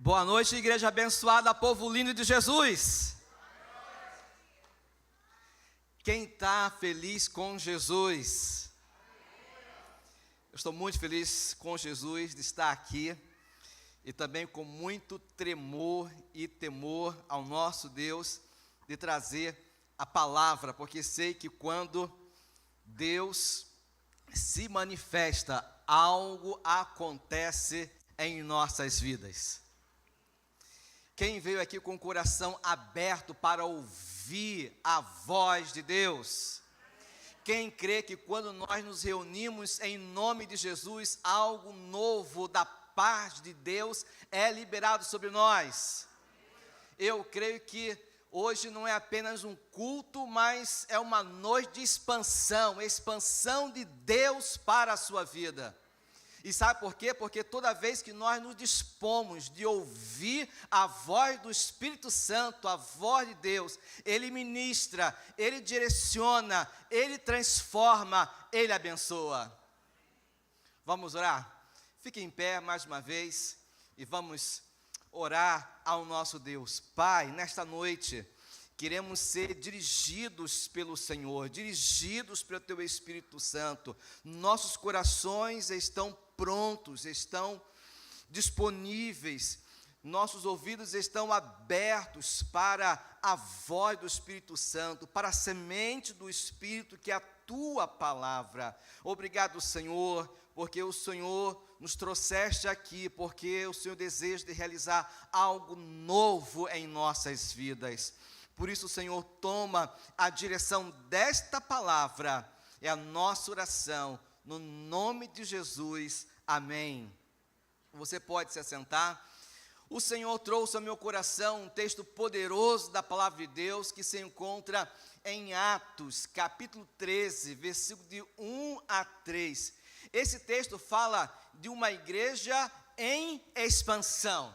Boa noite, igreja abençoada, povo lindo de Jesus. Quem está feliz com Jesus? Eu estou muito feliz com Jesus de estar aqui e também com muito tremor e temor ao nosso Deus de trazer a palavra, porque sei que quando Deus se manifesta, algo acontece em nossas vidas. Quem veio aqui com o coração aberto para ouvir a voz de Deus? Quem crê que quando nós nos reunimos em nome de Jesus, algo novo da paz de Deus é liberado sobre nós? Eu creio que hoje não é apenas um culto, mas é uma noite de expansão de Deus para a sua vida. E sabe por quê? Porque toda vez que nós nos dispomos de ouvir a voz do Espírito Santo, a voz de Deus, Ele ministra, Ele direciona, Ele transforma, Ele abençoa. Vamos orar? Fique em pé mais uma vez e vamos orar ao nosso Deus. Pai, nesta noite, queremos ser dirigidos pelo Senhor, dirigidos pelo Teu Espírito Santo. Nossos corações estão prontos, estão disponíveis, nossos ouvidos estão abertos para a voz do Espírito Santo, para a semente do Espírito que é a Tua palavra. Obrigado, Senhor, porque o Senhor nos trouxeste aqui, porque o Senhor deseja de realizar algo novo em nossas vidas. Por isso, Senhor, toma a direção desta palavra, é a nossa oração, no nome de Jesus, amém. Você pode se assentar. O Senhor trouxe ao meu coração um texto poderoso da palavra de Deus, que se encontra em Atos, capítulo 13, versículo de 1 a 3. Esse texto fala de uma igreja em expansão.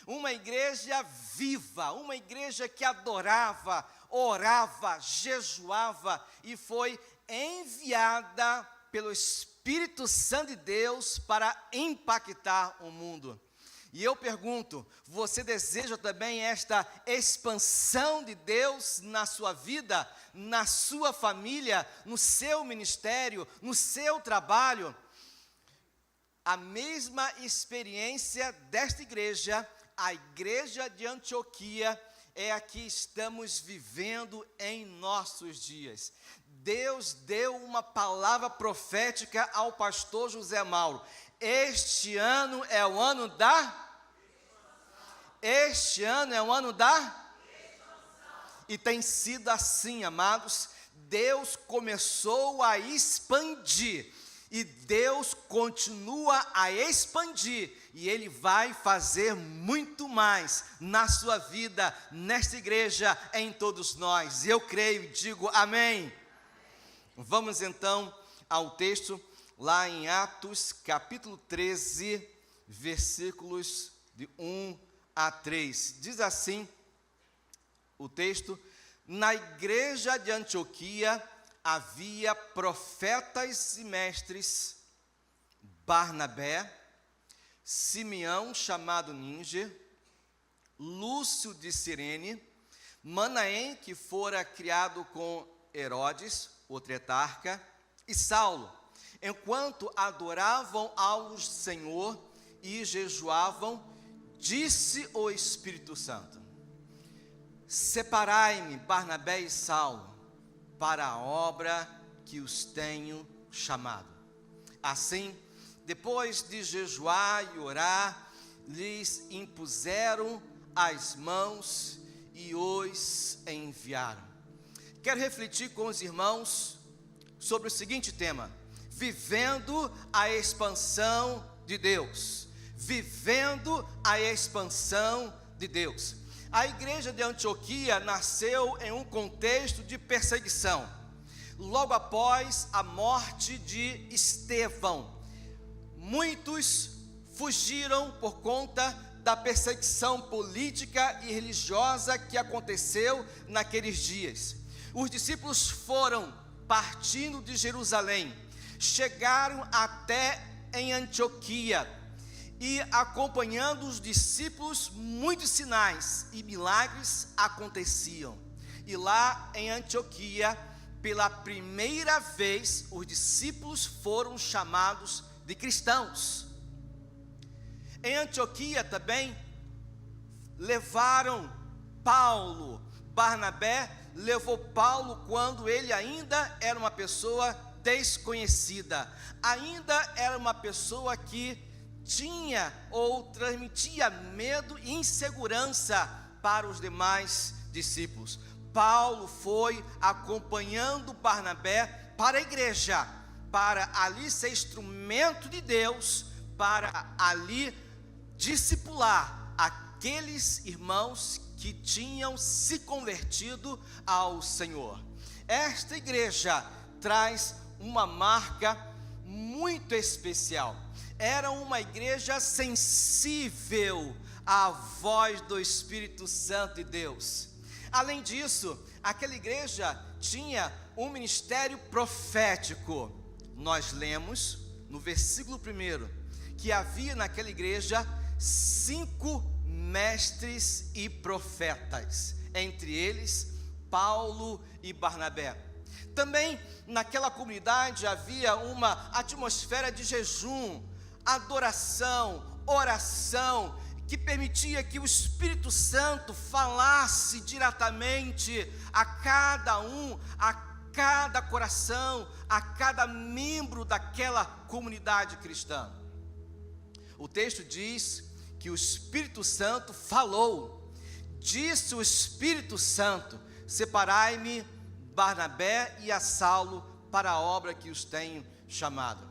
Uma igreja viva, uma igreja que adorava, orava, jejuava e foi enviada pelo Espírito Santo de Deus para impactar o mundo. E eu pergunto, você deseja também esta expansão de Deus na sua vida, na sua família, no seu ministério, no seu trabalho? A mesma experiência desta igreja, a igreja de Antioquia, é a que estamos vivendo em nossos dias. Deus deu uma palavra profética ao pastor José Mauro. Este ano é o ano da... Este ano é o ano da... E tem sido assim, amados. Deus começou a expandir. E Deus continua a expandir, e Ele vai fazer muito mais na sua vida, nesta igreja, em todos nós. Eu creio e digo amém. Vamos então ao texto, lá em Atos, capítulo 13, versículos de 1 a 3. Diz assim o texto: na igreja de Antioquia, havia profetas e mestres, Barnabé, Simeão, chamado Níger, Lúcio de Cirene, Manaém, que fora criado com Herodes, o tetrarca, e Saulo. Enquanto adoravam ao Senhor e jejuavam, disse o Espírito Santo: separai-me, Barnabé e Saulo, para a obra que os tenho chamado. Assim, depois de jejuar e orar, lhes impuseram as mãos e os enviaram. Quero refletir com os irmãos sobre o seguinte tema: vivendo a expansão de Deus. Vivendo a expansão de Deus. A igreja de Antioquia nasceu em um contexto de perseguição. Logo após a morte de Estevão, muitos fugiram por conta da perseguição política e religiosa que aconteceu naqueles dias. Os discípulos foram partindo de Jerusalém, chegaram até em Antioquia, e acompanhando os discípulos, muitos sinais e milagres aconteciam. E lá em Antioquia, pela primeira vez, os discípulos foram chamados de cristãos. Em Antioquia também levaram Paulo. Barnabé levou Paulo quando ele ainda era uma pessoa desconhecida, ainda era uma pessoa que tinha ou transmitia medo e insegurança para os demais discípulos. Paulo foi acompanhando Barnabé para a igreja, para ali ser instrumento de Deus, para ali discipular aqueles irmãos que tinham se convertido ao Senhor. Esta igreja traz uma marca muito especial. Era uma igreja sensível à voz do Espírito Santo de Deus. Além disso, aquela igreja tinha um ministério profético. Nós lemos no versículo 1 que havia naquela igreja 5 mestres e profetas, entre eles Paulo e Barnabé. Também naquela comunidade havia uma atmosfera de jejum, adoração, oração, que permitia que o Espírito Santo falasse diretamente a cada um, a cada coração, a cada membro daquela comunidade cristã. O texto diz que o Espírito Santo falou. Disse o Espírito Santo: separai-me Barnabé e a Saulo para a obra que os tenho chamado.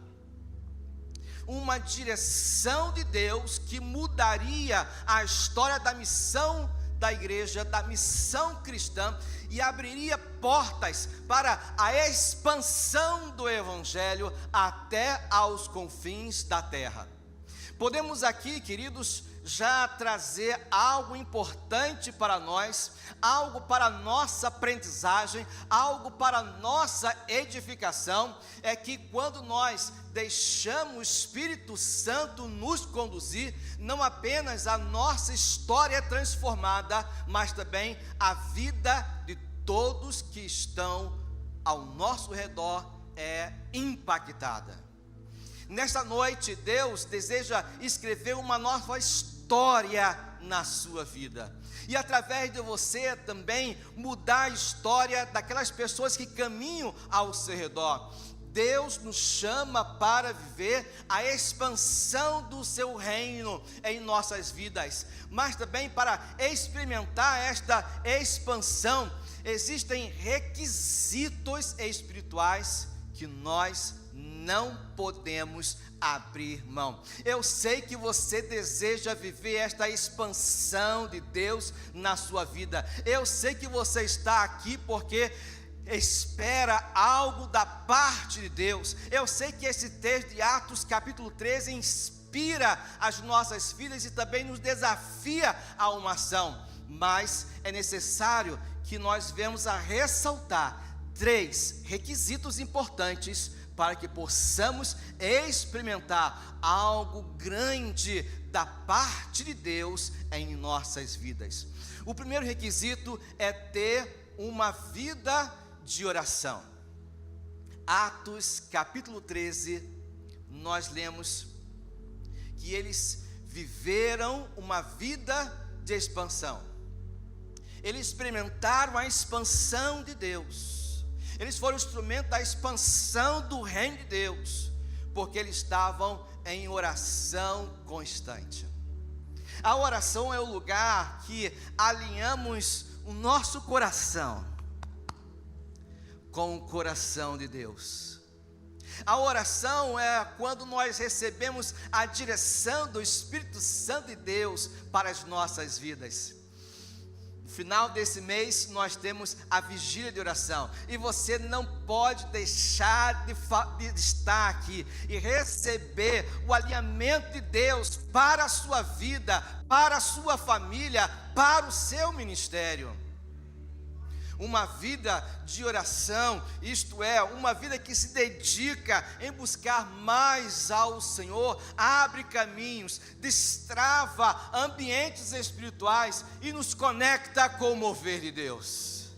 Uma direção de Deus que mudaria a história da missão da igreja, da missão cristã, e abriria portas para a expansão do Evangelho até aos confins da terra. Podemos aqui, queridos, já trazer algo importante para nós, algo para a nossa aprendizagem, algo para a nossa edificação, é que quando nós deixamos o Espírito Santo nos conduzir, não apenas a nossa história é transformada, mas também a vida de todos que estão ao nosso redor é impactada. Nesta noite, Deus deseja escrever uma nova história na sua vida, e através de você também mudar a história daquelas pessoas que caminham ao seu redor. Deus nos chama para viver a expansão do seu reino em nossas vidas, mas também para experimentar esta expansão, existem requisitos espirituais que nós não podemos abrir mão. Eu sei que você deseja viver esta expansão de Deus na sua vida. Eu sei que você está aqui porque espera algo da parte de Deus. Eu sei que esse texto de Atos capítulo 13 inspira as nossas vidas e também nos desafia a uma ação, mas é necessário que nós venhamos a ressaltar 3 requisitos importantes para que possamos experimentar algo grande da parte de Deus em nossas vidas. O primeiro requisito é ter uma vida de oração. Atos capítulo 13, nós lemos que eles viveram uma vida de expansão. Eles experimentaram a expansão de Deus. Eles foram instrumento da expansão do reino de Deus, porque eles estavam em oração constante. A oração é o lugar que alinhamos o nosso coração com o coração de Deus. A oração é quando nós recebemos a direção do Espírito Santo de Deus para as nossas vidas. No final desse mês nós temos a vigília de oração, e você não pode deixar de estar aqui e receber o alinhamento de Deus para a sua vida, para a sua família, para o seu ministério. uma vida de oração, isto é, uma vida que se dedica em buscar mais ao Senhor, abre caminhos, destrava ambientes espirituais e nos conecta com o mover de Deus.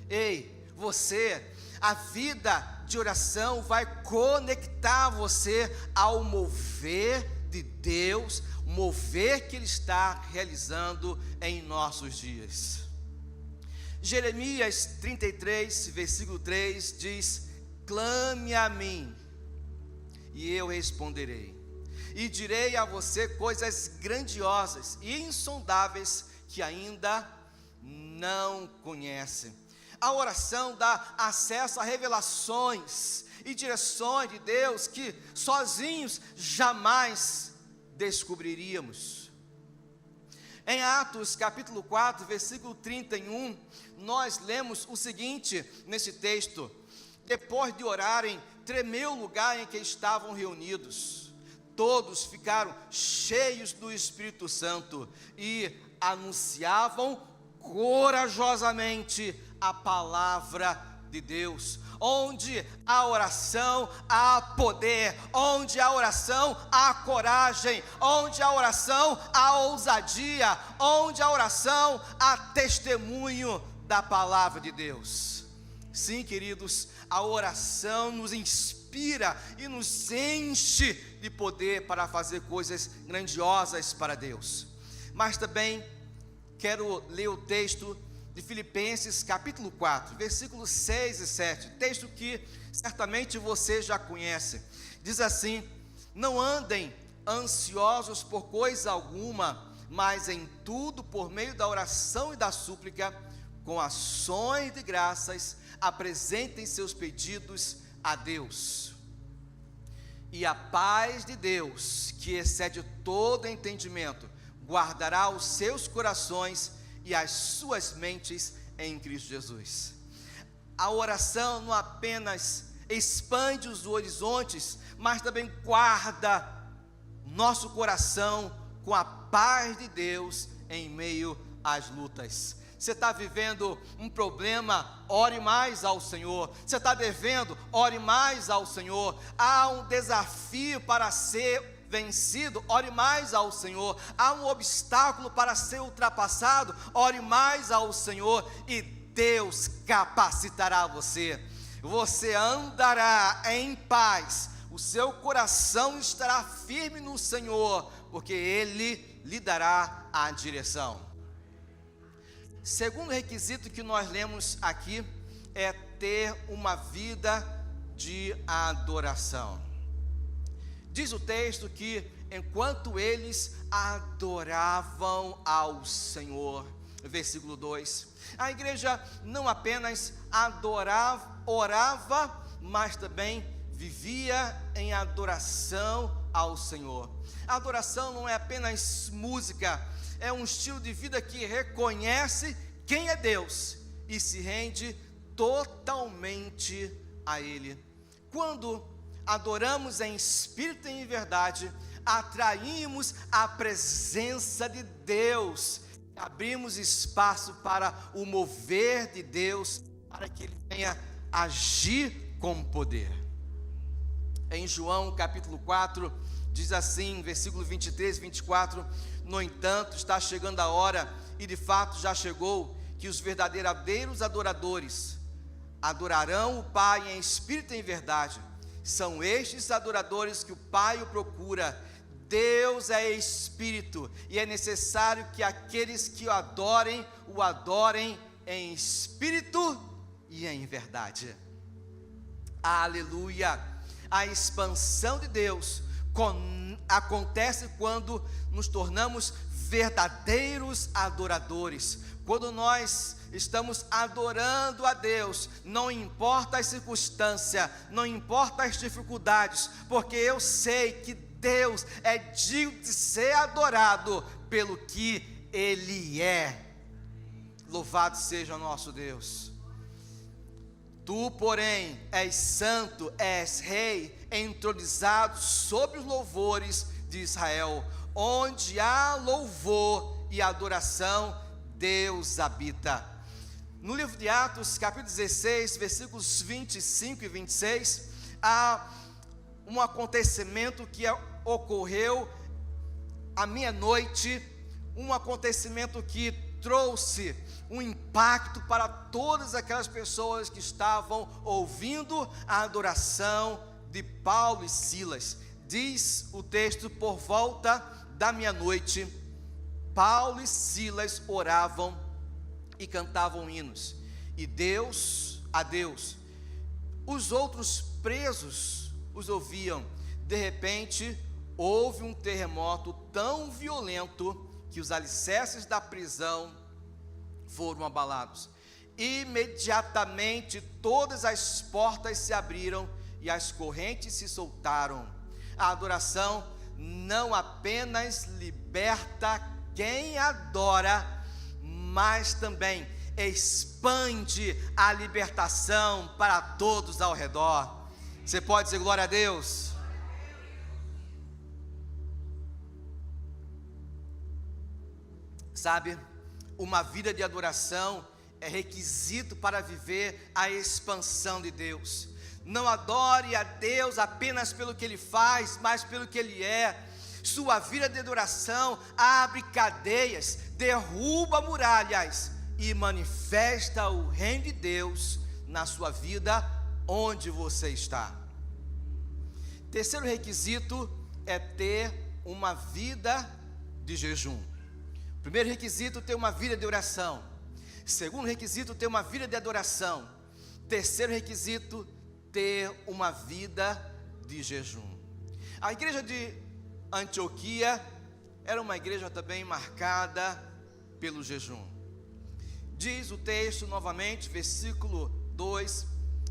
Ei, você, a vida de oração vai conectar você ao mover de Deus, mover que Ele está realizando em nossos dias. Jeremias 33, versículo 3 diz: clame a mim, e eu responderei, e direi a você coisas grandiosas e insondáveis que ainda não conhece. A oração dá acesso a revelações e direções de Deus que sozinhos jamais descobriríamos. Em Atos capítulo 4, versículo 31, nós lemos o seguinte nesse texto: depois de orarem, tremeu o lugar em que estavam reunidos. Todos ficaram cheios do Espírito Santo e anunciavam corajosamente a palavra de Deus. Onde há oração, há poder. Onde há oração, há coragem. Onde há oração, há ousadia. Onde há oração, há testemunho da palavra de Deus. Sim, queridos, a oração nos inspira e nos enche de poder para fazer coisas grandiosas para Deus. Mas também quero ler o texto de Filipenses capítulo 4, versículos 6 e 7, texto que certamente você já conhece. Diz assim: não andem ansiosos por coisa alguma, mas em tudo, por meio da oração e da súplica, com ações de graças, apresentem seus pedidos a Deus. E a paz de Deus, que excede todo entendimento, guardará os seus corações e as suas mentes em Cristo Jesus. A oração não apenas expande os horizontes, mas também guarda nosso coração com a paz de Deus em meio às lutas. Você está vivendo um problema, ore mais ao Senhor. Você está devendo, ore mais ao Senhor. Há um desafio para ser vencido, ore mais ao Senhor. Há um obstáculo para ser ultrapassado, ore mais ao Senhor, e Deus capacitará você. Você andará em paz, o seu coração estará firme no Senhor, porque Ele lhe dará a direção. Segundo requisito que nós lemos aqui é ter uma vida de adoração. Diz o texto que enquanto eles adoravam ao Senhor, versículo 2, a igreja não apenas adorava, orava, mas também vivia em adoração ao Senhor. A adoração não é apenas música, é um estilo de vida que reconhece quem é Deus e se rende totalmente a Ele. Quando adoramos em espírito e em verdade, atraímos a presença de Deus, abrimos espaço para o mover de Deus, para que Ele venha agir com poder. Em João capítulo 4, diz assim, versículo 23 e 24, no entanto, está chegando a hora, e de fato já chegou, que os verdadeiros adoradores adorarão o Pai em espírito e em verdade. São estes adoradores que o Pai o procura. Deus é espírito, e é necessário que aqueles que o adorem em espírito e em verdade. Aleluia! A expansão de Deus acontece quando nos tornamos verdadeiros adoradores. Quando nós estamos adorando a Deus, não importa as circunstâncias, não importa as dificuldades, porque eu sei que Deus é digno de ser adorado pelo que Ele é. Louvado seja o nosso Deus. Tu, porém, és santo, és rei, entronizado sobre os louvores de Israel. Onde há louvor e adoração, Deus habita. No livro de Atos, capítulo 16, versículos 25 e 26, há um acontecimento que ocorreu à meia-noite, um acontecimento que trouxe um impacto para todas aquelas pessoas que estavam ouvindo a adoração de Paulo e Silas. Diz o texto: por volta da meia-noite, Paulo e Silas oravam e cantavam hinos, e a Deus. Os outros presos os ouviam. De repente, houve um terremoto tão violento que os alicerces da prisão foram abalados. Imediatamente todas as portas se abriram e as correntes se soltaram. A adoração não apenas liberta quem adora, mas também expande a libertação para todos ao redor. Você pode dizer glória a Deus? Sabe, uma vida de adoração é requisito para viver a expansão de Deus. Não adore a Deus apenas pelo que Ele faz, mas pelo que Ele é. Sua vida de adoração abre cadeias, derruba muralhas e manifesta o reino de Deus na sua vida, onde você está. Terceiro requisito é ter uma vida de jejum. Primeiro requisito, ter uma vida de oração. Segundo requisito, ter uma vida de adoração. Terceiro requisito, ter uma vida de jejum. A igreja de Antioquia era uma igreja também marcada pelo jejum. Diz o texto novamente, versículo 2: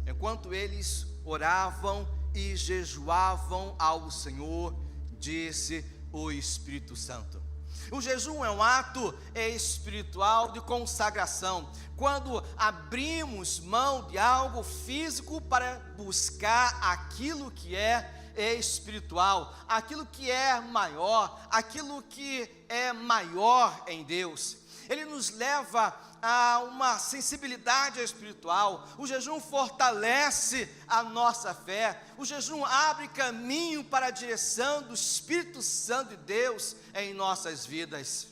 enquanto eles oravam e jejuavam ao Senhor, disse o Espírito Santo. O jejum é um ato espiritual de consagração, quando abrimos mão de algo físico para buscar aquilo que é espiritual, aquilo que é maior, aquilo que é maior em Deus. Ele nos leva a uma sensibilidade espiritual. O jejum fortalece a nossa fé. O jejum abre caminho para a direção do Espírito Santo de Deus em nossas vidas.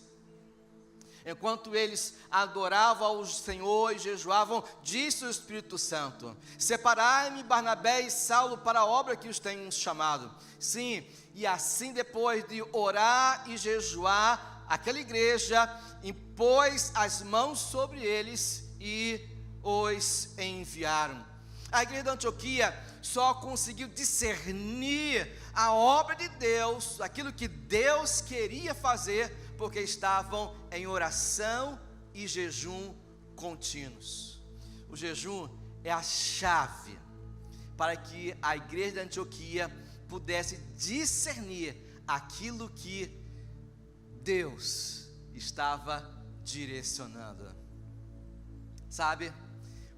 Enquanto eles adoravam ao Senhor e jejuavam, disse o Espírito Santo: separai-me Barnabé e Saulo para a obra que os tenho chamado. Sim, e assim depois de orar e jejuar, aquela igreja impôs as mãos sobre eles e os enviaram. A igreja de Antioquia só conseguiu discernir a obra de Deus, aquilo que Deus queria fazer, porque estavam em oração e jejum contínuos. O jejum é a chave para que a igreja de Antioquia pudesse discernir aquilo que Deus estava direcionando. Sabe,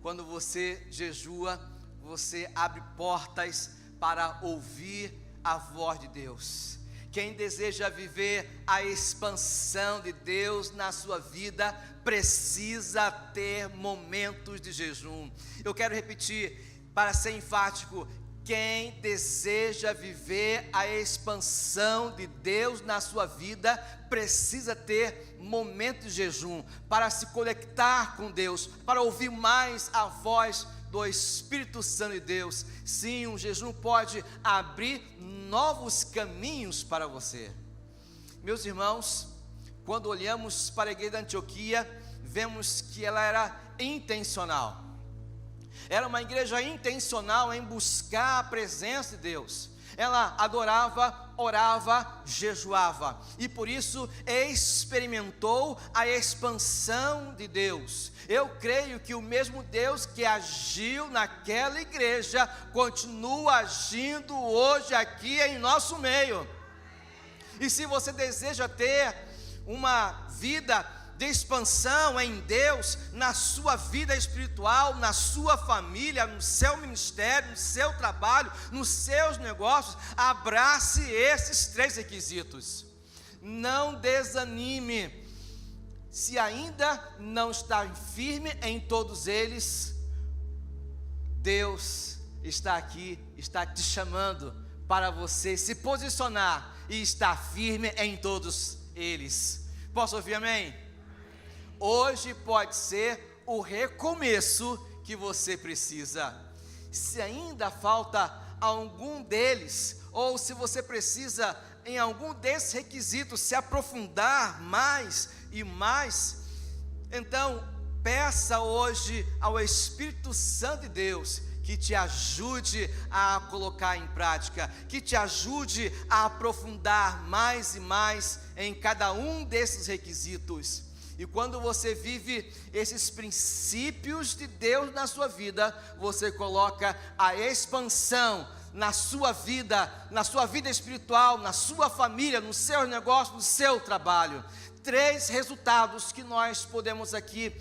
quando você jejua, você abre portas para ouvir a voz de Deus. Quem deseja viver a expansão de Deus na sua vida, precisa ter momentos de jejum. Eu quero repetir, para ser enfático: quem deseja viver a expansão de Deus na sua vida, precisa ter momentos de jejum, para se conectar com Deus, para ouvir mais a voz do Espírito Santo de Deus. Sim, um jejum pode abrir novos caminhos para você. Meus irmãos, quando olhamos para a igreja da Antioquia, vemos que ela era intencional. Era uma igreja intencional em buscar a presença de Deus. Ela adorava, orava, jejuava, e por isso experimentou a expansão de Deus. Eu creio que o mesmo Deus que agiu naquela igreja continua agindo hoje aqui em nosso meio. E se você deseja ter uma vida de expansão em Deus, na sua vida espiritual, na sua família, no seu ministério, no seu trabalho, nos seus negócios, abrace esses 3 requisitos. Não desanime. se ainda não está firme em todos eles, Deus está aqui, está te chamando para você se posicionar e estar firme em todos eles. Posso ouvir amém? Hoje pode ser o recomeço que você precisa. Se ainda falta algum deles, ou se você precisa em algum desses requisitos se aprofundar mais e mais, então peça hoje ao Espírito Santo de Deus que te ajude a colocar em prática, que te ajude a aprofundar mais e mais em cada um desses requisitos. E quando você vive esses princípios de Deus na sua vida, você coloca a expansão na sua vida espiritual, na sua família, no seu negócio, no seu trabalho. 3 resultados que nós podemos aqui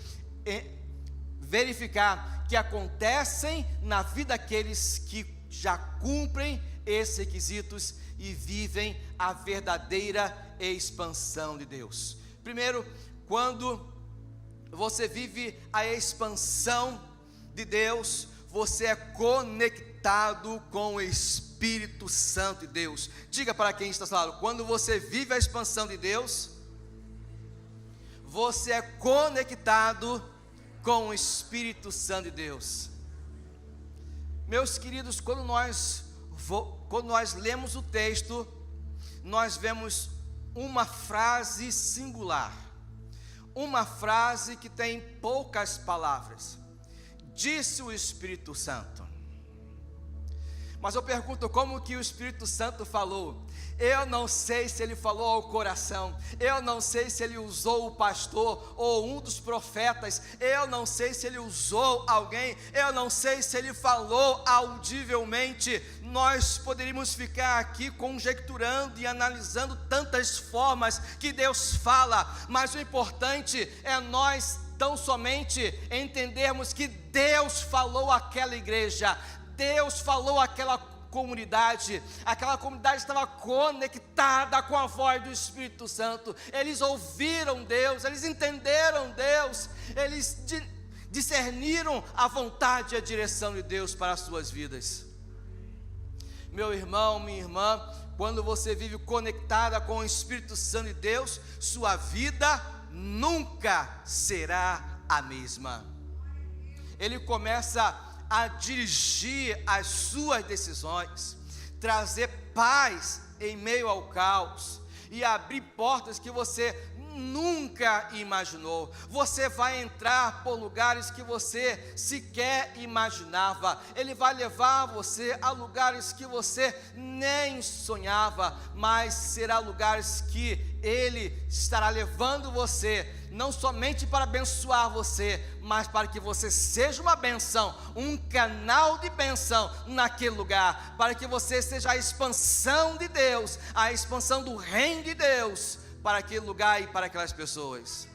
verificar que acontecem na vida daqueles que já cumprem esses requisitos e vivem a verdadeira expansão de Deus. Primeiro, quando você vive a expansão de Deus, você é conectado com o Espírito Santo de Deus. Diga para quem está falando, quando você vive a expansão de Deus, você é conectado com o Espírito Santo de Deus. Meus queridos, quando nós lemos o texto, nós vemos uma frase singular, uma frase que tem poucas palavras. Disse o Espírito Santo. Mas eu pergunto, como que o Espírito Santo falou? Eu não sei se ele falou ao coração, eu não sei se ele usou o pastor ou um dos profetas, eu não sei se ele usou alguém, eu não sei se ele falou audivelmente. Nós poderíamos ficar aqui conjecturando e analisando tantas formas que Deus fala, mas o importante é nós tão somente entendermos que Deus falou àquela igreja, Deus falou àquela comunidade estava conectada com a voz do Espírito Santo. Eles ouviram Deus, eles entenderam Deus, eles discerniram a vontade e a direção de Deus para as suas vidas. Meu irmão, minha irmã, quando você vive conectada com o Espírito Santo de Deus, sua vida nunca será a mesma. Ele começa a dirigir as suas decisões, trazer paz em meio ao caos e abrir portas que você nunca imaginou. Você vai entrar por lugares que você sequer imaginava. Ele vai levar você a lugares que você nem sonhava, mas será lugares que Ele estará levando você, não somente para abençoar você, mas para que você seja uma benção, um canal de benção naquele lugar, para que você seja a expansão de Deus, a expansão do reino de Deus, para aquele lugar e para aquelas pessoas.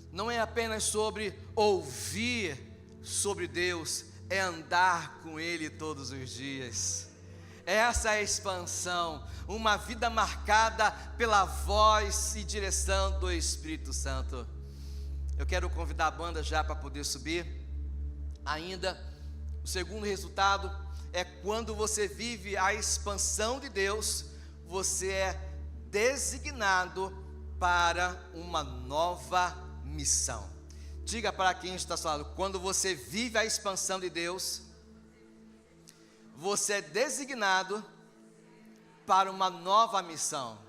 Não é apenas sobre ouvir sobre Deus, é andar com Ele todos os dias. Essa é a expansão, uma vida marcada pela voz e direção do Espírito Santo. Eu quero convidar a banda já para poder subir. Ainda, o segundo resultado é quando você vive a expansão de Deus, você é designado para uma nova missão. Diga para quem está falando, quando você vive a expansão de Deus, você é designado para uma nova missão.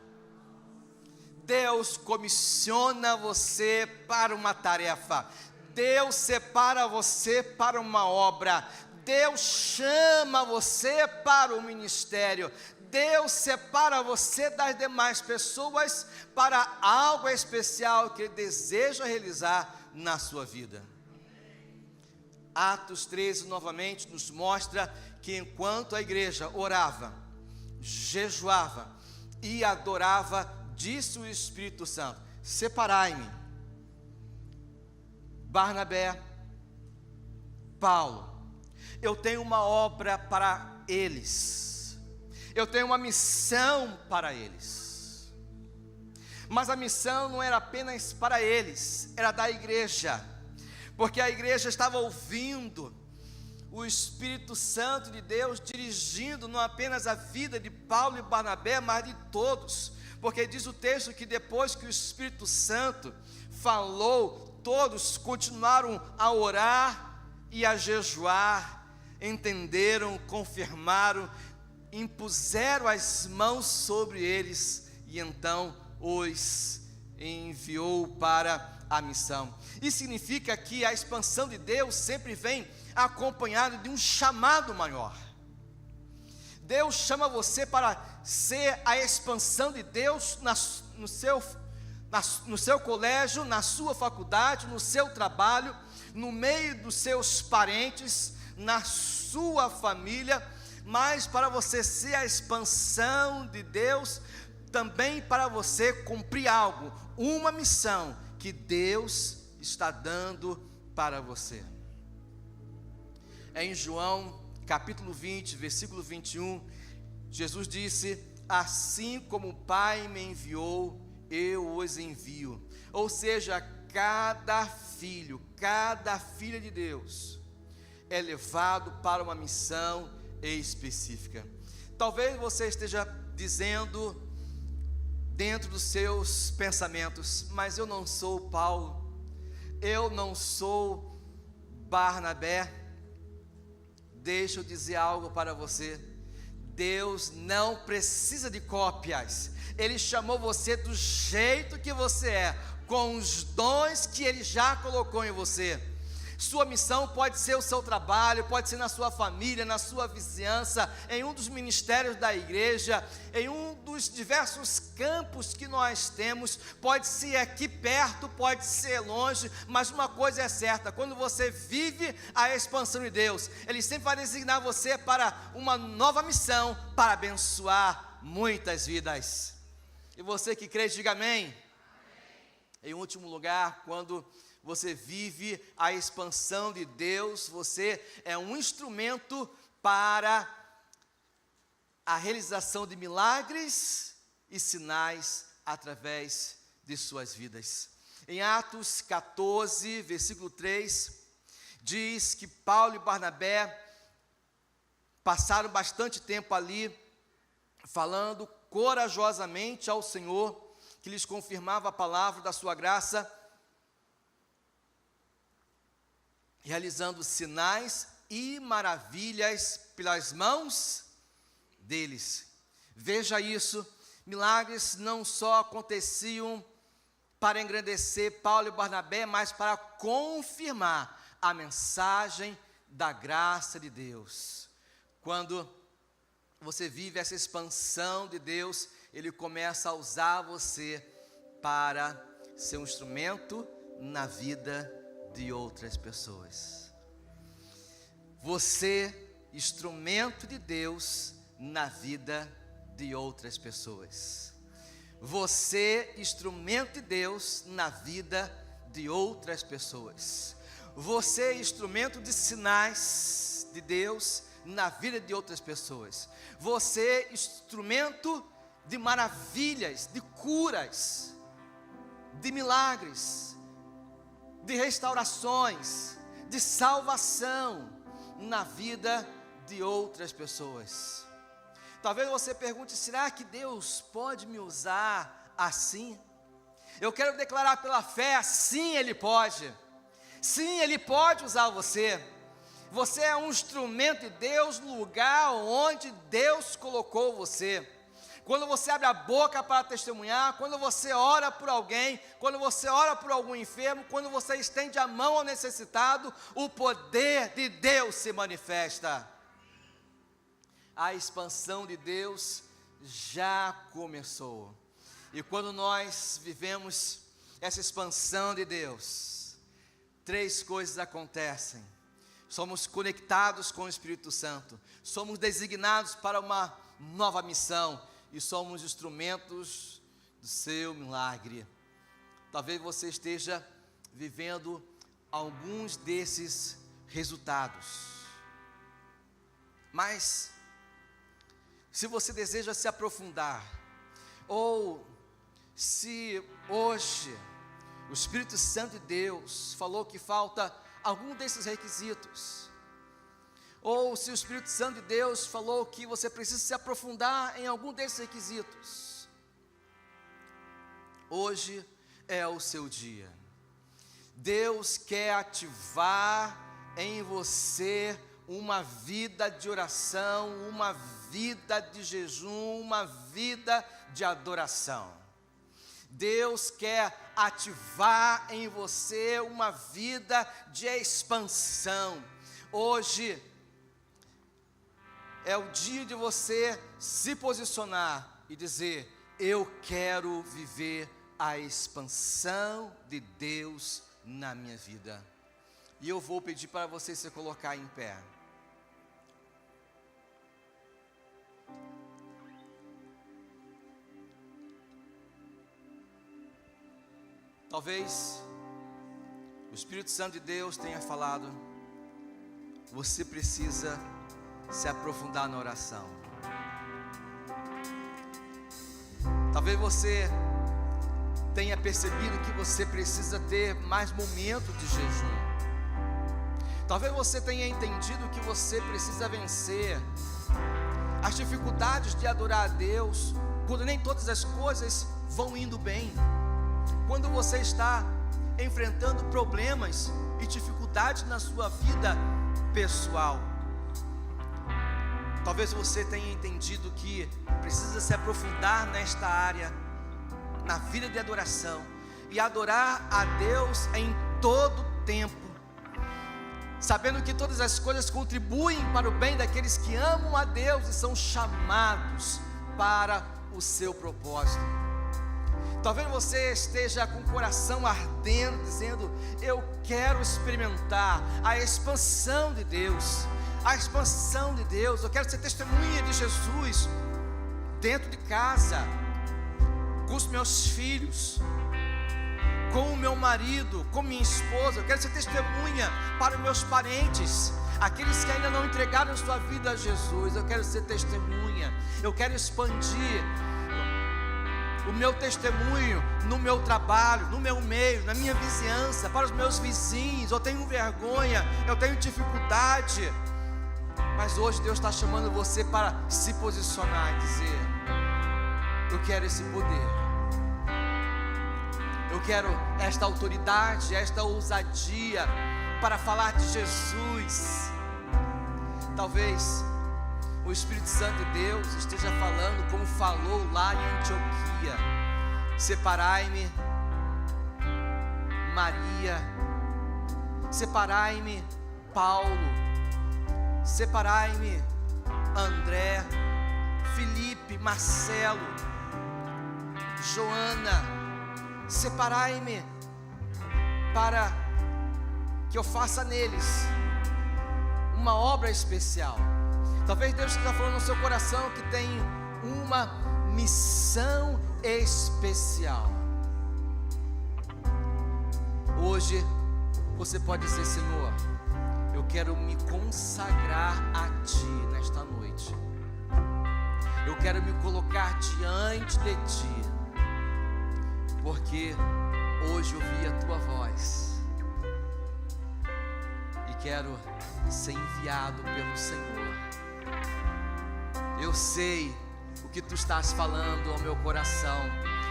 Deus comissiona você para uma tarefa. Deus separa você para uma obra. Deus chama você para o ministério. Deus separa você das demais pessoas para algo especial que Ele deseja realizar na sua vida. Atos 13 novamente nos mostra que enquanto a igreja orava, jejuava e adorava, disse o Espírito Santo: separai-me, Barnabé, Paulo, eu tenho uma obra para eles, eu tenho uma missão para eles. Mas a missão não era apenas para eles, era da igreja, porque a igreja estava ouvindo o Espírito Santo de Deus dirigindo não apenas a vida de Paulo e Barnabé, mas de todos, porque diz o texto que depois que o Espírito Santo falou, todos continuaram a orar e a jejuar, entenderam, confirmaram, impuseram as mãos sobre eles e então os enviou para a missão. Isso significa que a expansão de Deus sempre vem acompanhado de um chamado maior. Deus chama você para ser a expansão de Deus no seu colégio, na sua faculdade, no seu trabalho, no meio dos seus parentes, na sua família, mas para você ser a expansão de Deus, também para você cumprir algo, uma missão que Deus está dando para você. Em João capítulo 20, versículo 21, Jesus disse: assim como o Pai me enviou, eu os envio. Ou seja, cada filho, cada filha de Deus é levado para uma missão específica. Talvez você esteja dizendo dentro dos seus pensamentos: mas eu não sou Paulo, eu não sou Barnabé. Deixa eu dizer algo para você: Deus não precisa de cópias. Ele chamou você do jeito que você é, com os dons que Ele já colocou em você. Sua missão pode ser o seu trabalho, pode ser na sua família, na sua vizinhança, em um dos ministérios da igreja, em um dos diversos campos que nós temos. Pode ser aqui perto, pode ser longe, mas uma coisa é certa: quando você vive a expansão de Deus, Ele sempre vai designar você para uma nova missão, para abençoar muitas vidas. E você que crê, diga amém. Amém. Em último lugar, quando você vive a expansão de Deus, você é um instrumento para a realização de milagres e sinais através de suas vidas. Em Atos 14, versículo 3, diz que Paulo e Barnabé passaram bastante tempo ali, falando corajosamente ao Senhor, que lhes confirmava a palavra da sua graça, realizando sinais e maravilhas pelas mãos deles. Veja isso, milagres não só aconteciam para engrandecer Paulo e Barnabé, mas para confirmar a mensagem da graça de Deus. Quando você vive essa expansão de Deus, Ele começa a usar você para ser um instrumento na vida de outras pessoas. Você, instrumento de Deus na vida de outras pessoas. Você, instrumento de Deus na vida de outras pessoas. Você, instrumento de sinais de Deus na vida de outras pessoas. Você, instrumento de maravilhas, de curas, de milagres, de restaurações, de salvação na vida de outras pessoas. Talvez você pergunte: será que Deus pode me usar assim? Eu quero declarar pela fé: sim, Ele pode. Sim, Ele pode usar você. Você é um instrumento de Deus no lugar onde Deus colocou você. Quando você abre a boca para testemunhar, quando você ora por alguém, quando você ora por algum enfermo, quando você estende a mão ao necessitado, o poder de Deus se manifesta. A expansão de Deus já começou. E quando nós vivemos essa expansão de Deus, três coisas acontecem. Somos conectados com o Espírito Santo, somos designados para uma nova missão e somos instrumentos do seu milagre. Talvez você esteja vivendo alguns desses resultados, mas se você deseja se aprofundar, ou se hoje o Espírito Santo de Deus falou que falta algum desses requisitos, ou se o Espírito Santo de Deus falou que você precisa se aprofundar em algum desses requisitos, hoje é o seu dia. Deus quer ativar em você uma vida de oração, uma vida de jejum, uma vida de adoração. Deus quer ativar em você uma vida de expansão. Hoje é o dia de você se posicionar e dizer: eu quero viver a expansão de Deus na minha vida. E eu vou pedir para você se colocar em pé. Talvez o Espírito Santo de Deus tenha falado: você precisa se aprofundar na oração. Talvez você tenha percebido que você precisa ter mais momentos de jejum. Talvez você tenha entendido que você precisa vencer as dificuldades de adorar a Deus, quando nem todas as coisas vão indo bem. Quando você está enfrentando problemas e dificuldades na sua vida pessoal. Talvez você tenha entendido que precisa se aprofundar nesta área, na vida de adoração, e adorar a Deus em todo tempo, sabendo que todas as coisas contribuem para o bem daqueles que amam a Deus e são chamados para o seu propósito. Talvez você esteja com o coração ardendo, dizendo: eu quero experimentar a expansão de Deus, a expansão de Deus. Eu quero ser testemunha de Jesus dentro de casa, com os meus filhos, com o meu marido, com minha esposa. Eu quero ser testemunha para os meus parentes, aqueles que ainda não entregaram sua vida a Jesus. Eu quero ser testemunha. Eu quero expandir o meu testemunho no meu trabalho, no meu meio, na minha vizinhança, para os meus vizinhos. Eu tenho vergonha, eu tenho dificuldade, mas hoje Deus está chamando você para se posicionar e dizer: eu quero esse poder, eu quero esta autoridade, esta ousadia para falar de Jesus. Talvez o Espírito Santo de Deus esteja falando como falou lá em Antioquia: separai-me Maria, separai-me Paulo, separai-me André, Felipe, Marcelo, Joana, separai-me para que eu faça neles uma obra especial. Talvez Deus esteja falando no seu coração que tem uma missão especial. Hoje você pode dizer: Senhor, eu quero me consagrar a Ti nesta noite. Eu quero me colocar diante de Ti, porque hoje ouvi a Tua voz e quero ser enviado pelo Senhor. Eu sei o que Tu estás falando ao meu coração.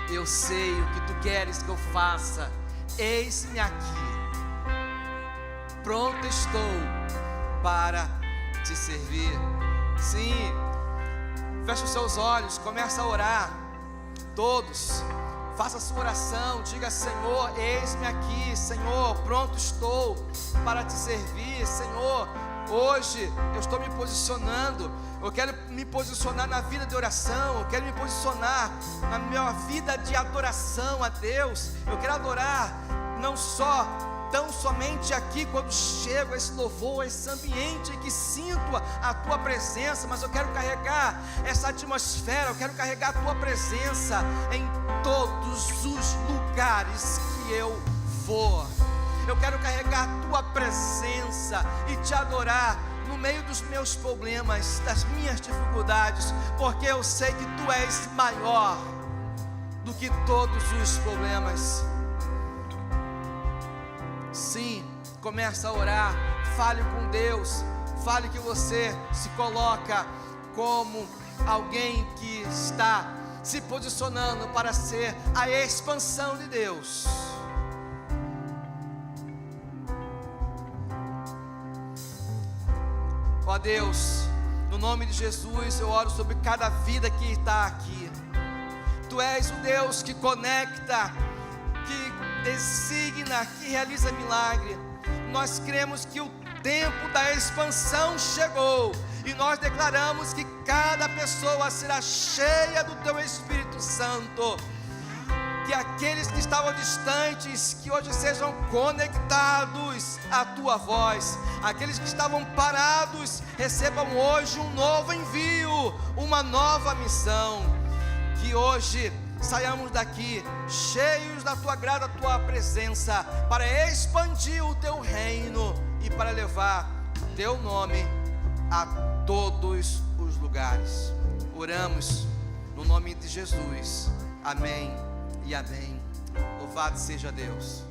Eu sei o que Tu queres que eu faça. Eis-me aqui. Pronto estou para Te servir. Sim, feche os seus olhos, começa a orar. Todos, faça a sua oração. Diga: Senhor, eis-me aqui. Senhor, pronto estou para Te servir. Senhor, hoje eu estou me posicionando. Eu quero me posicionar na vida de oração. Eu quero me posicionar na minha vida de adoração a Deus. Eu quero adorar não só, tão somente aqui quando chego a esse louvor, a esse ambiente em que sinto a Tua presença, mas eu quero carregar essa atmosfera. Eu quero carregar a Tua presença em todos os lugares que eu vou. Eu quero carregar a Tua presença e Te adorar no meio dos meus problemas, das minhas dificuldades, porque eu sei que Tu és maior do que todos os problemas. Sim, começa a orar, fale com Deus, fale que você se coloca como alguém que está se posicionando para ser a expansão de Deus. Ó Deus, no nome de Jesus eu oro sobre cada vida que está aqui. Tu és o Deus que conecta, que designa, que realiza milagre. Nós cremos que o tempo da expansão chegou e nós declaramos que cada pessoa será cheia do Teu Espírito Santo. Que aqueles que estavam distantes, que hoje sejam conectados à Tua voz. Aqueles que estavam parados, recebam hoje um novo envio, uma nova missão. Que hoje saiamos daqui cheios da Tua graça, da Tua presença, para expandir o Teu reino e para levar o Teu nome a todos os lugares. Oramos no nome de Jesus. Amém e amém. Louvado seja Deus.